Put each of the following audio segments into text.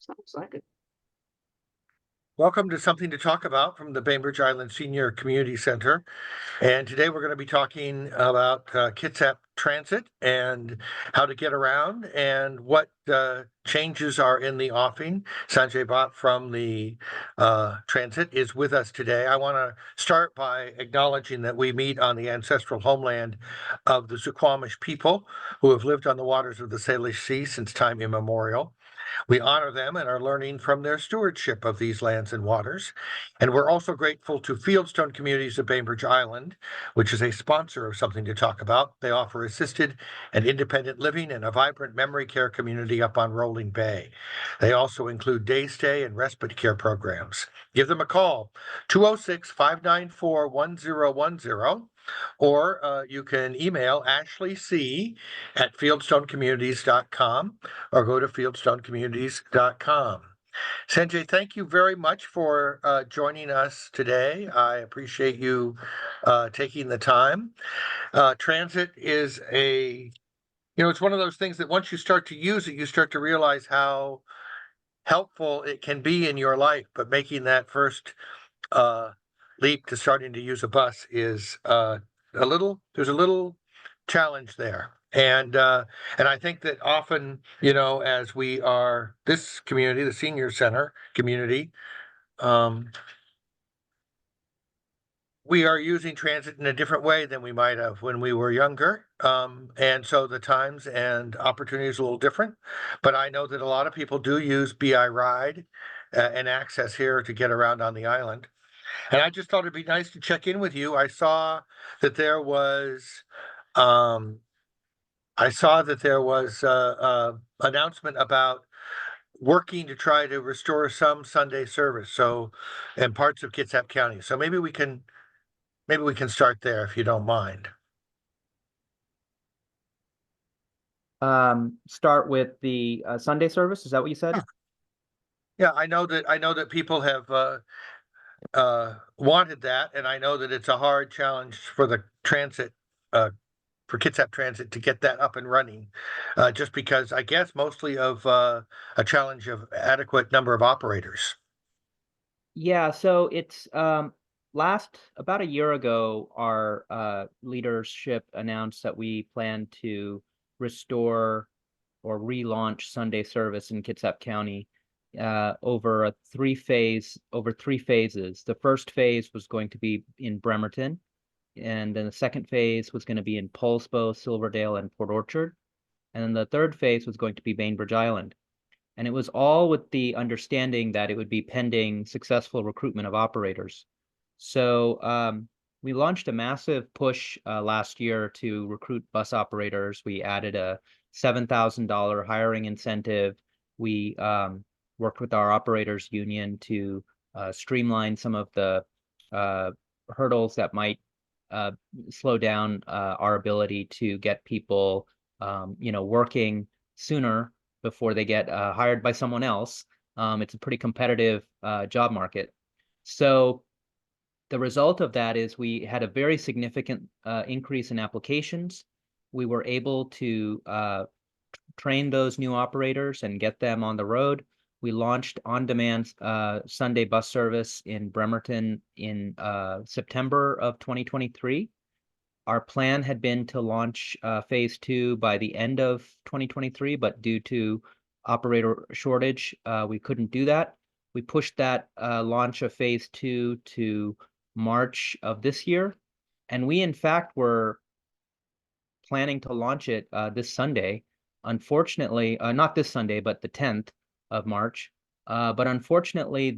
Sounds like it. Welcome to Something to Talk About from the Bainbridge Island Senior Community Center. And today we're going to be talking about Kitsap Transit and how to get around and what changes are in the offing. Sanjay Bhatt from the transit is with us today. I want to start by acknowledging that we meet on the ancestral homeland of the Suquamish people who have lived on the waters of the Salish Sea since time immemorial. We honor them and are learning from their stewardship of these lands and waters. And we're also grateful to Fieldstone Communities of Bainbridge Island, which is a sponsor of Something to Talk About. They offer assisted and independent living and a vibrant memory care community up on Rolling Bay. They also include day stay and respite care programs. Give them a call, 206-594-1010, or you can email Ashley C. at fieldstonecommunities.com or go to fieldstonecommunities.com. Sanjay, thank you very much for joining us today. I appreciate you taking the time. Transit is it's one of those things that once you start to use it, you start to realize how helpful it can be in your life. But making that first leap to starting to use a bus is there's a little challenge there. And I think that often, as we are this community, the senior center community, we are using transit in a different way than we might have when we were younger. And so the times and opportunities are a little different. But I know that a lot of people do use BI Ride and access here to get around on the island. And I just thought it'd be nice to check in with you. I saw that there was um, a announcement about working to try to restore some Sunday service, so in parts of Kitsap County. So maybe we can start there if you don't mind. Start with the Sunday service. Is that what you said? Yeah, I know that people have wanted that, and I know that it's a hard challenge for the transit for Kitsap Transit to get that up and running, just because I guess mostly of a challenge of adequate number of operators. Yeah, so it's last about a year ago, our leadership announced that we plan to restore or relaunch Sunday service in Kitsap County over three phases. The first phase was going to be in Bremerton, and then the second phase was going to be in Poulsbo, Silverdale, and Port Orchard, and then the third phase was going to be Bainbridge Island. And it was all with the understanding that it would be pending successful recruitment of operators. So we launched a massive push last year to recruit bus operators. We added a $7,000 hiring incentive. We worked with our operators union to streamline some of the hurdles that might slow down our ability to get people, working sooner before they get hired by someone else. It's a pretty competitive job market. So the result of that is we had a very significant increase in applications. We were able to train those new operators and get them on the road. We launched on-demand Sunday bus service in Bremerton in September of 2023. Our plan had been to launch phase 2 by the end of 2023, but due to operator shortage, we couldn't do that. We pushed that launch of phase 2 to March of this year, and we in fact were planning to launch it this Sunday. Unfortunately, not this Sunday, but the 10th of March. But unfortunately,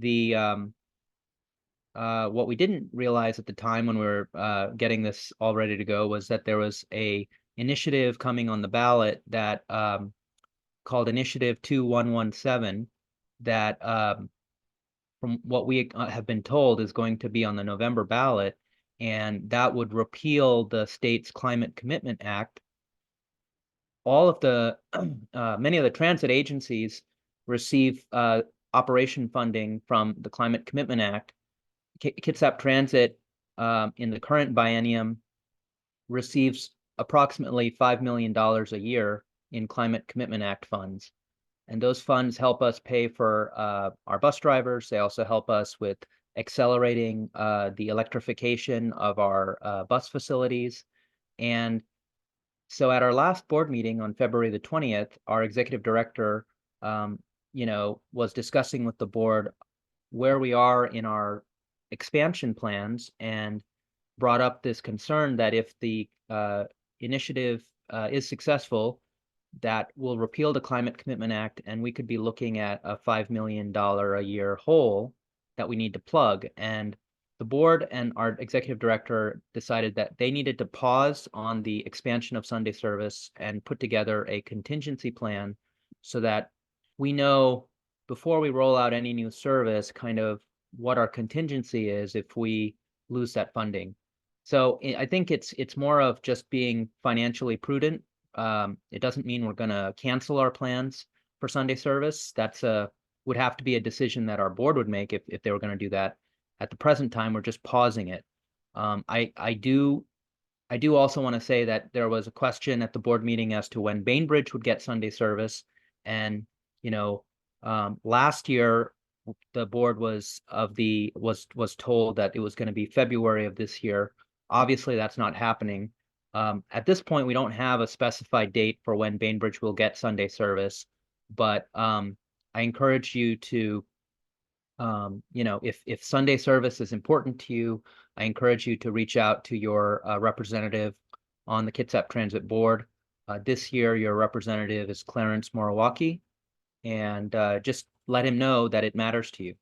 what we didn't realize at the time when we were getting this all ready to go was that there was a initiative coming on the ballot that called Initiative 2117 that, from what we have been told, is going to be on the November ballot, and that would repeal the state's Climate Commitment Act. All of the many of the transit agencies receive operation funding from the Climate Commitment Act. Kitsap Transit in the current biennium receives approximately $5 million a year in Climate Commitment Act funds. And those funds help us pay for our bus drivers. They also help us with accelerating the electrification of our bus facilities. And so at our last board meeting on February the 20th, our executive director, um, was discussing with the board where we are in our expansion plans and brought up this concern that if the initiative is successful, that will repeal the Climate Commitment Act, and we could be looking at a $5 million a year hole that we need to plug. And the board and our executive director decided that they needed to pause on the expansion of Sunday service and put together a contingency plan so that we know before we roll out any new service kind of what our contingency is if we lose that funding. So I think it's more of just being financially prudent. It doesn't mean we're going to cancel our plans for Sunday service. That's would have to be a decision that our board would make if they were going to do that. At the present time, we're just pausing it. I do also want to say that there was a question at the board meeting as to when Bainbridge would get Sunday service, and last year the board was told that it was going to be February of this year. Obviously, that's not happening. At this point, we don't have a specified date for when Bainbridge will get Sunday service, but I encourage you to, if Sunday service is important to you, I encourage you to reach out to your representative on the Kitsap Transit Board. This year, your representative is Clarence Moriwaki, and just let him know that it matters to you.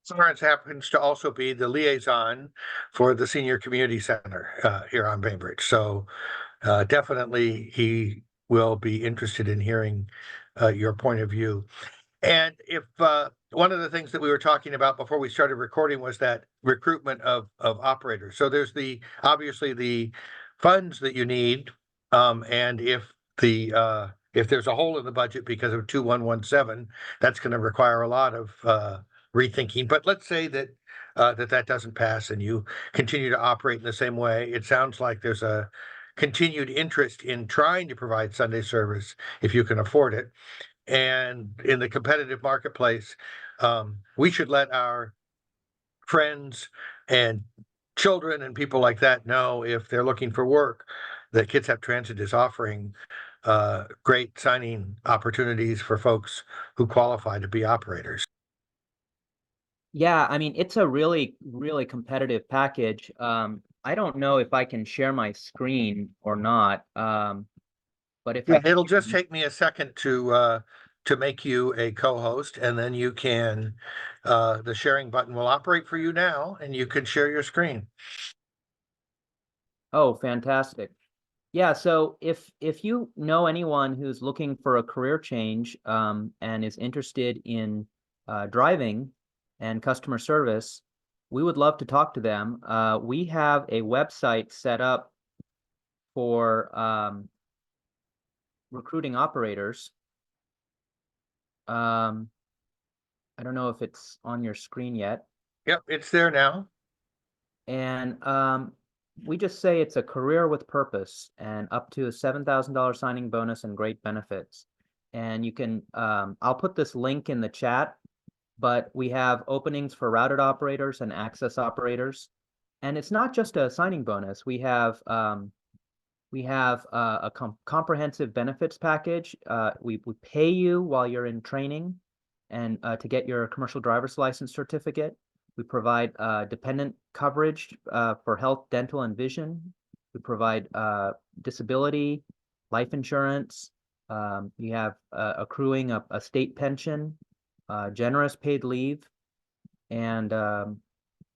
Florence happens to also be the liaison for the Senior Community Center here on Bainbridge. So definitely he will be interested in hearing your point of view. And if one of the things that we were talking about before we started recording was that recruitment of operators. So there's obviously the funds that you need, and if there's a hole in the budget because of 2117, that's going to require a lot of rethinking. But let's say that that doesn't pass and you continue to operate in the same way. It sounds like there's a continued interest in trying to provide Sunday service if you can afford it. And in the competitive marketplace, we should let our friends and children and people like that know if they're looking for work that Kitsap Transit is offering great signing opportunities for folks who qualify to be operators. Yeah, I mean, it's a really, really competitive package. I don't know if I can share my screen or not. But if I Yeah, it'll just can, take me a second to make you a co-host, and then you can the sharing button will operate for you now, and you can share your screen. oh, fantastic. Yeah, so if you know anyone who's looking for a career change and is interested in driving and customer service, we would love to talk to them. We have a website set up for recruiting operators. I don't know if it's on your screen yet. Yep, it's there now. And we just say it's a career with purpose and up to a $7,000 signing bonus and great benefits. And you can, I'll put this link in the chat, but we have openings for routed operators and access operators. And it's not just a signing bonus. We have a comprehensive benefits package. We pay you while you're in training and to get your commercial driver's license certificate. We provide dependent coverage for health, dental, and vision. We provide disability, life insurance. You have accruing a state pension, generous paid leave, and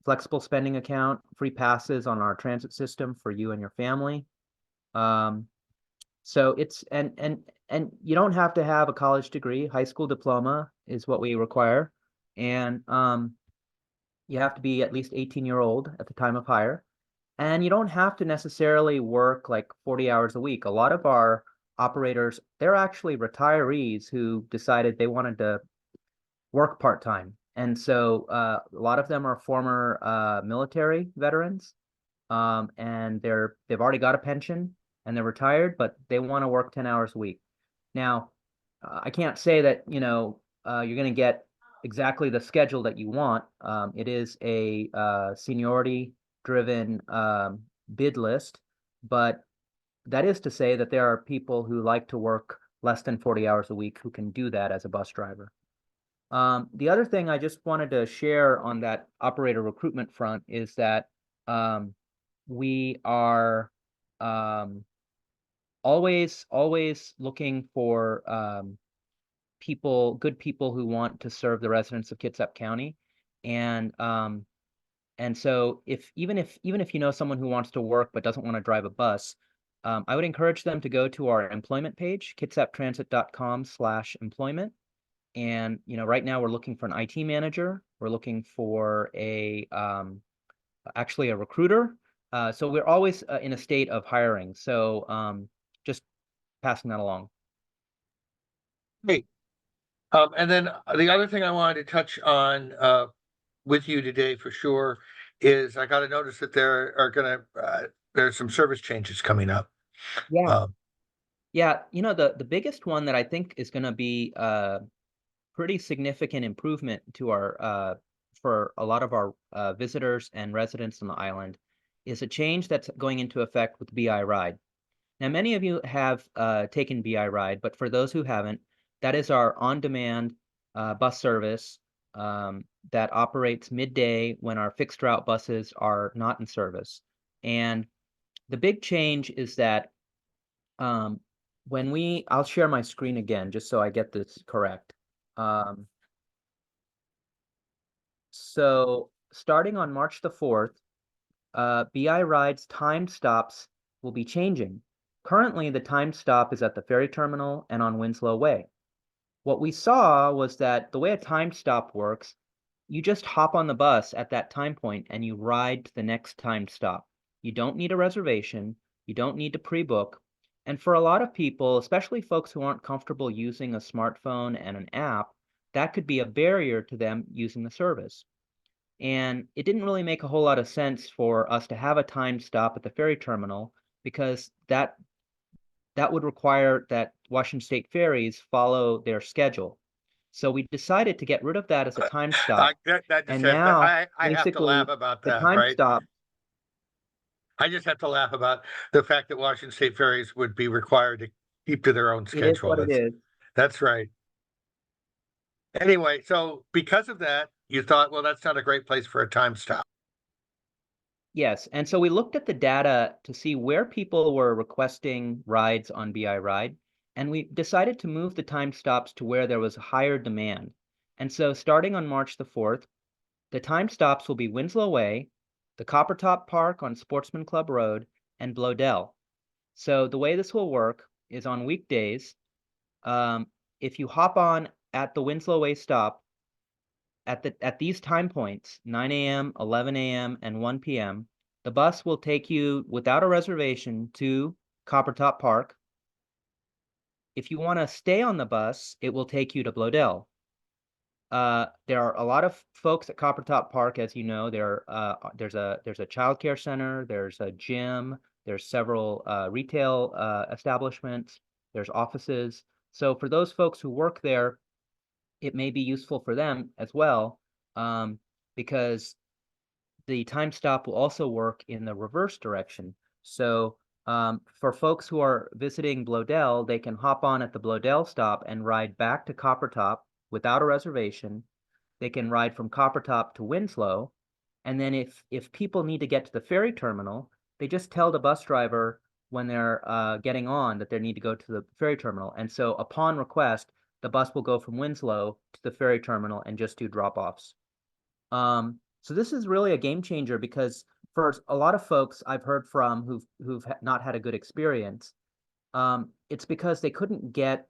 flexible spending account, free passes on our transit system for you and your family. So it's and you don't have to have a college degree. High school diploma is what we require, and you have to be at least 18-year-old at the time of hire. And you don't have to necessarily work like 40 hours a week. A lot of our operators, they're actually retirees who decided they wanted to work part-time. And so a lot of them are former military veterans, and they've already got a pension and they're retired, but they want to work 10 hours a week. Now, I can't say that, you're going to get exactly the schedule that you want. It is a seniority driven bid list, but that is to say that there are people who like to work less than 40 hours a week who can do that as a bus driver. The other thing I just wanted to share on that operator recruitment front is that we are um, always looking for good people who want to serve the residents of Kitsap County. And so even if you know someone who wants to work but doesn't want to drive a bus, I would encourage them to go to our employment page, kitsaptransit.com/employment. And right now we're looking for an IT manager. We're looking for actually a recruiter. So we're always in a state of hiring. So just passing that along. Great. And then the other thing I wanted to touch on with you today for sure is I got to notice that there's some service changes coming up. Yeah. Um, Yeah, the biggest one that I think is going to be pretty significant improvement to our for a lot of our visitors and residents on the island is a change that's going into effect with BI Ride. Now, many of you have taken BI Ride, but for those who haven't, that is our on-demand bus service that operates midday when our fixed route buses are not in service. And the big change is that um, I'll share my screen again just so I get this correct. Um, so starting on March the 4th, BI Ride's time stops will be changing. Currently, the time stop is at the ferry terminal and on Winslow Way. What we saw was that the way a time stop works, you just hop on the bus at that time point and you ride to the next time stop. You don't need a reservation. You don't need to pre-book. And for a lot of people, especially folks who aren't comfortable using a smartphone and an app, that could be a barrier to them using the service. And it didn't really make a whole lot of sense for us to have a time stop at the ferry terminal because that would require that Washington State ferries follow their schedule. So we decided to get rid of that as a time stop. that just And has now I have to laugh basically about the that, time right? stop, I just have to laugh about the fact that Washington State ferries would be required to keep to their own it is schedule. what it is. That's right. Anyway, so because of that, you thought, well, that's not a great place for a time stop. Yes. And so we looked at the data to see where people were requesting rides on BI Ride, and we decided to move the time stops to where there was higher demand. And so starting on March the 4th, the time stops will be Winslow Way, the Coppertop Park on Sportsman Club Road, and Blodell. So the way this will work is on weekdays, um, if you hop on at the Winslow Way stop at these time points, 9 a.m., 11 a.m., and 1 p.m., the bus will take you without a reservation to Coppertop Park. If you want to stay on the bus, it will take you to Blodell. There are a lot of folks at Coppertop Park, as you know. There's a child care center, there's a gym, there's several retail establishments, there's offices. So for those folks who work there, it may be useful for them as well, because the time stop will also work in the reverse direction. So for folks who are visiting Blodell, they can hop on at the Blodell stop and ride back to Coppertop without a reservation. They can ride from Coppertop to Winslow. And then if people need to get to the ferry terminal, they just tell the bus driver when they're getting on that they need to go to the ferry terminal. And so upon request, the bus will go from Winslow to the ferry terminal and just do drop-offs. So this is really a game changer because for a lot of folks I've heard from who've not had a good experience, it's because they couldn't get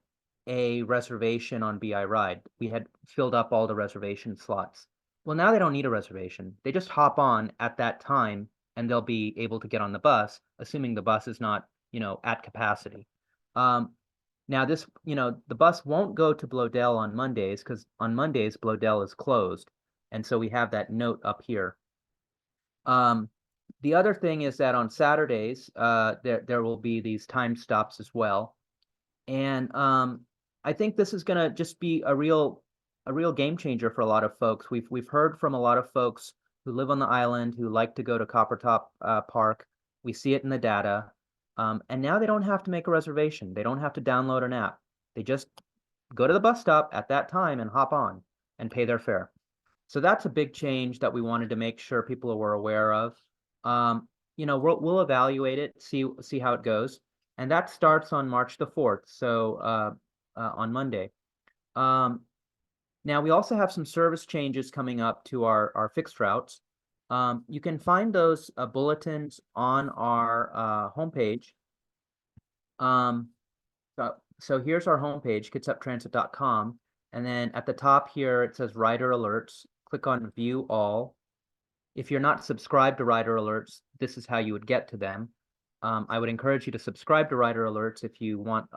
a reservation on BI Ride. We had filled up all the reservation slots. Well, now they don't need a reservation. They just hop on at that time and they'll be able to get on the bus, assuming the bus is not, at capacity. Now the bus won't go to Blodell on Mondays because on Mondays, Blodell is closed. And so we have that note up here. The other thing is that on Saturdays, there will be these time stops as well. And I think this is gonna just be a real game changer for a lot of folks. We've heard from a lot of folks who live on the island who like to go to Coppertop Park. We see it in the data. And now they don't have to make a reservation. They don't have to download an app. They just go to the bus stop at that time and hop on and pay their fare. So that's a big change that we wanted to make sure people were aware of. We'll evaluate it, see how it goes, and that starts on March the 4th. So on Monday. Now we also have some service changes coming up to our fixed routes. You can find those bulletins on our homepage. So here's our homepage, kitsaptransit.com. And then at the top here, it says Rider Alerts. Click on View All. If you're not subscribed to Rider Alerts, this is how you would get to them. I would encourage you to subscribe to Rider Alerts if you want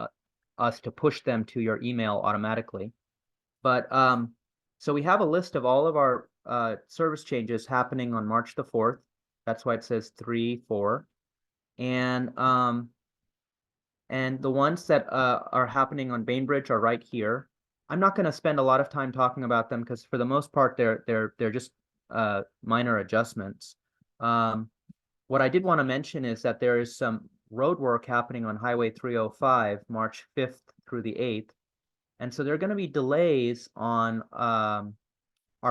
us to push them to your email automatically. But so we have a list of all of our service changes happening on March the 4th. That's why it says 3-4. And the ones that are happening on Bainbridge are right here. I'm not going to spend a lot of time talking about them because for the most part they're just minor adjustments. What I did want to mention is that there is some road work happening on Highway 305, March 5th through the 8th. And so there are going to be delays on our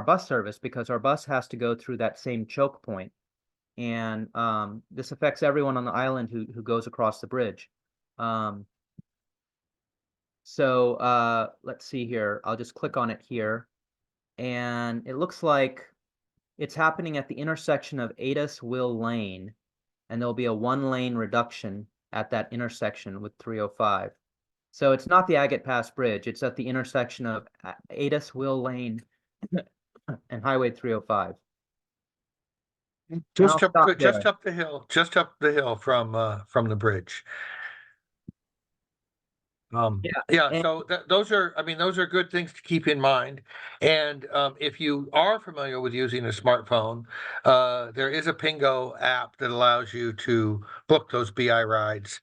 bus service because our bus has to go through that same choke point. And this affects everyone on the island who goes across the bridge. So let's see here. I'll just click on it here. And it looks like it's happening at the intersection of Adis Will Lane. And there'll be a 1-lane reduction at that intersection with 305. So it's not the Agate Pass Bridge. It's at the intersection of Adis Will Lane and Highway 305. Just up the hill from the bridge. So those are good things to keep in mind. And if you are familiar with using a smartphone, there is a Pingo app that allows you to book those BI rides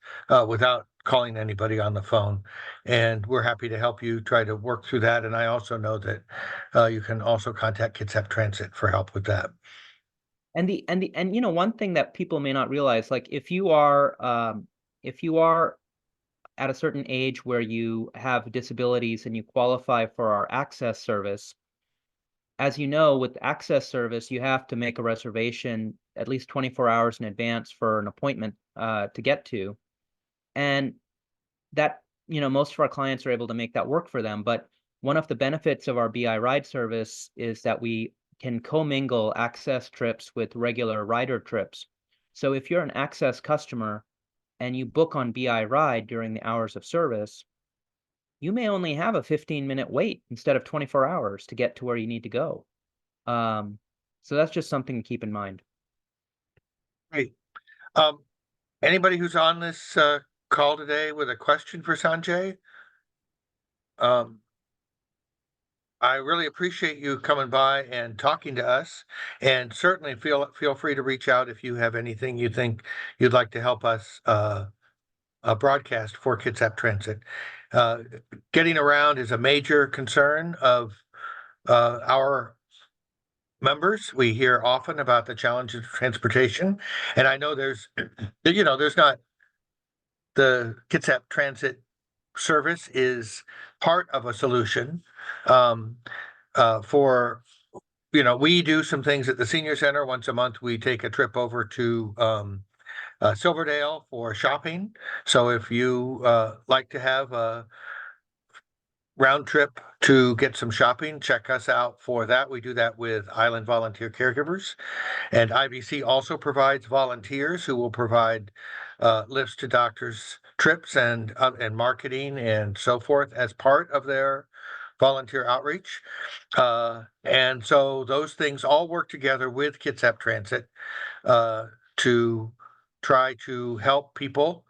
without calling anybody on the phone. And we're happy to help you try to work through that. And I also know that you can also contact Kitsap Transit for help with that. And one thing that people may not realize, like if you are at a certain age where you have disabilities and you qualify for our access service, as you know, with access service, you have to make a reservation at least 24 hours in advance for an appointment to get to. And that, most of our clients are able to make that work for them. But one of the benefits of our BI ride service is that we can commingle access trips with regular rider trips. So if you're an access customer and you book on BI Ride during the hours of service, you may only have a 15-minute wait instead of 24 hours to get to where you need to go. So that's just something to keep in mind. Great. Anybody who's on this call today with a question for Sanjay? I really appreciate you coming by and talking to us, and certainly feel free to reach out if you have anything you think you'd like to help us broadcast for Kitsap Transit. Getting around is a major concern of our members. We hear often about the challenges of transportation, and I know there's not the Kitsap Transit service is part of a solution for we do some things at the senior center. Once a month we take a trip over to Silverdale for shopping. So if you like to have a round trip to get some shopping, check us out for that. We do that with Island Volunteer Caregivers, and IVC also provides volunteers who will provide lifts to doctors' trips and marketing and so forth as part of their volunteer outreach. And so those things all work together with Kitsap Transit to try to help people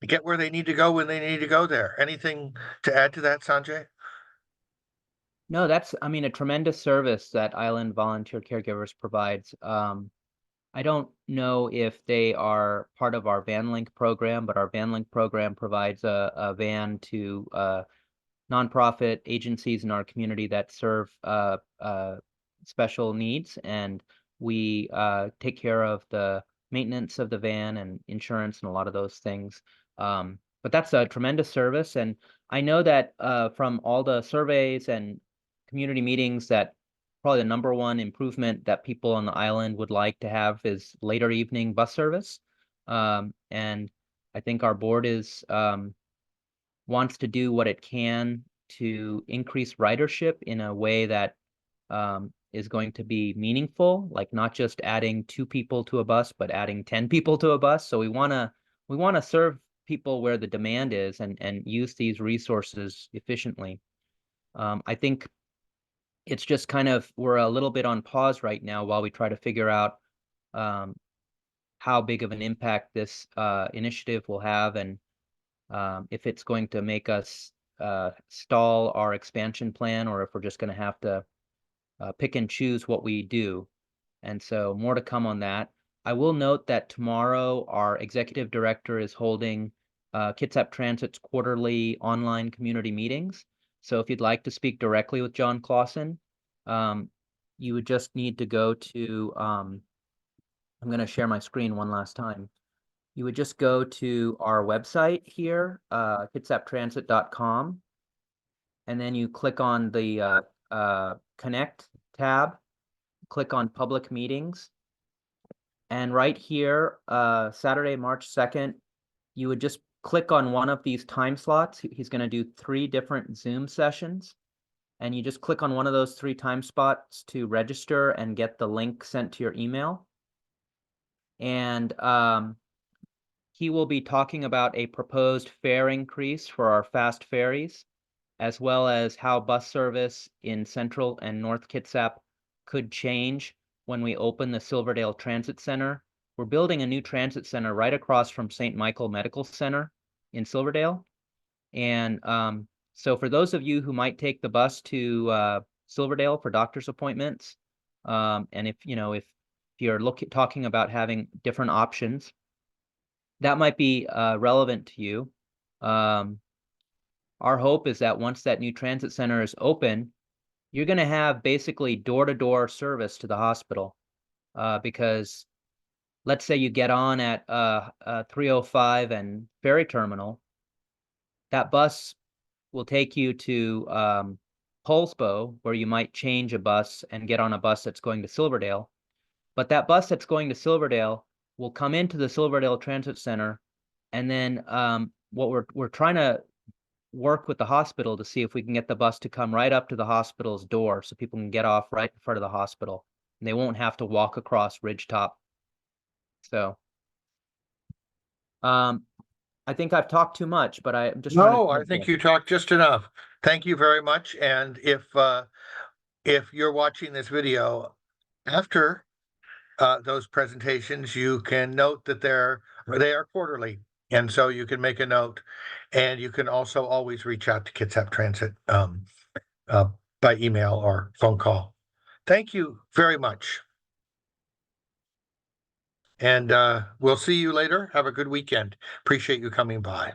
get where they need to go when they need to go there. Anything to add to that, Sanjay? No, that's, a tremendous service that Island Volunteer Caregivers provides. I don't know if they are part of our VanLink program, but our VanLink program provides a van to nonprofit agencies in our community that serve special needs, and we take care of the maintenance of the van and insurance and a lot of those things. But that's a tremendous service, and I know that from all the surveys and community meetings that probably the number one improvement that people on the island would like to have is later evening bus service. And I think our board is wants to do what it can to increase ridership in a way that is going to be meaningful, like not just adding 2 people to a bus, but adding 10 people to a bus. So we wanna serve people where the demand is and use these resources efficiently. I think it's just kind of we're a little bit on pause right now while we try to figure out um, how big of an impact this initiative will have, and if it's going to make us stall our expansion plan, or if we're just going to have to pick and choose what we do. And so more to come on that. I will note that tomorrow our executive director is holding Kitsap Transit's quarterly online community meetings. So if you'd like to speak directly with John Clausen, you would just need to go to, I'm going to share my screen one last time. You would just go to our website here, kitsaptransit.com, and then you click on the Connect tab, click on Public Meetings, and right here, Saturday, March 2nd, you would just click on one of these time slots. He's going to do 3 different Zoom sessions, and you just click on one of those 3 time spots to register and get the link sent to your email. And he will be talking about a proposed fare increase for our fast ferries, as well as how bus service in Central and North Kitsap could change when we open the Silverdale Transit Center. We're building a new transit center right across from St. Michael Medical Center in Silverdale. And so for those of you who might take the bus to Silverdale for doctor's appointments, and if you're talking about having different options, that might be relevant to you. Our hope is that once that new transit center is open, you're going to have basically door-to-door service to the hospital, because let's say you get on at 305 and ferry terminal, that bus will take you to Polsbo, where you might change a bus and get on a bus that's going to Silverdale. But that bus that's going to Silverdale will come into the Silverdale Transit Center, and then what we're trying to work with the hospital to see if we can get the bus to come right up to the hospital's door, so people can get off right in front of the hospital, and they won't have to walk across Ridgetop. So, I think I've talked too much, but I'm just trying to. No, I think you talked just enough. Thank you very much. And if you're watching this video after those presentations, you can note that they are quarterly, and so you can make a note, and you can also always reach out to Kitsap Transit by email or phone call. Thank you very much, and we'll see you later. Have a good weekend. Appreciate you coming by.